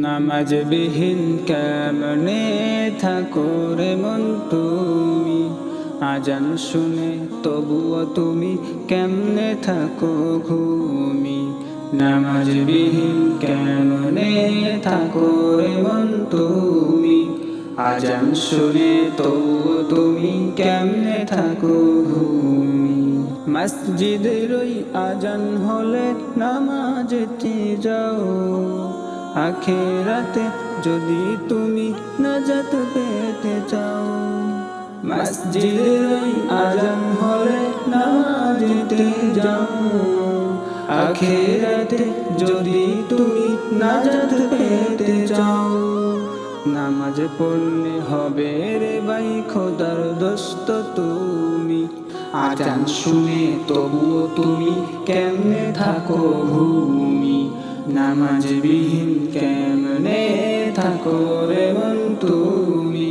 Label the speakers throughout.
Speaker 1: নামাজ বিহীন কেমনে থাকো রে মন তুমি, আজান শুনে তবুও তুমি কেমনে থাকো ঘুমি। নামাজ বিহীন কেমনে থাকো রে মন তুমি, আজান শুনে তবুও তুমি কেমনে থাকো ঘুমি। মসজিদের ওই আজান হলে নামাজে যাও, আখিরাতে যদি তুমি নাজাত পেতে চাও। মসজিদের ওই আজান হলে নামাজে যাও, আখিরাতে যদি তুমি নাজাত পেতে চাও। নামাজ পড়লে হবে রে ভাই খোদার দোস্ত তুমি, আজান শুনে তবুও তুমি কেমনে থাকো ঘুমি। নামাজ বিহীন কেমনে থাকো রে মন তুমি,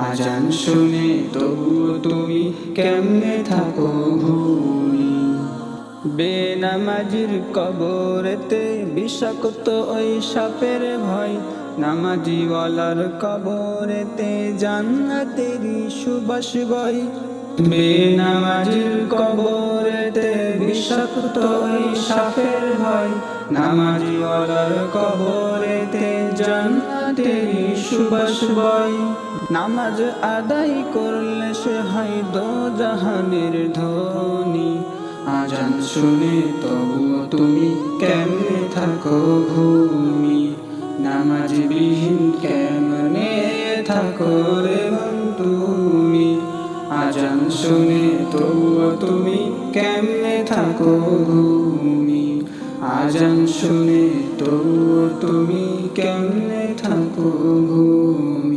Speaker 1: আজান শুনে তবুও তুমি কেমনে থাকো ঘুমি। বেনামাজির কবরেতে বিষাক্ত ওই সাপের ভয়, নামাজিওয়ালার কবরেতে জান্নাতেরই সুবাস বয়। বেনামাজির কবরেতে বিষাক্ত ওই সাপের ভয়, নামাজিওয়ালার কবরেতে জান্নাতেরই সুবাস বয়। নামাজ আদায় করলে সে হয় দোজাহানের ধনী, আজান শুনে তবুও তুমি কেমনে থাকো ঘুমি। নামাজ বিহীন কেমনে থাকো রে মন তুমি, আজান শুনে তবুও তুমি কেমনে থাকো ঘুমি। আজান শুনে তবুও তুমি কেমনে থাকো ঘুমি।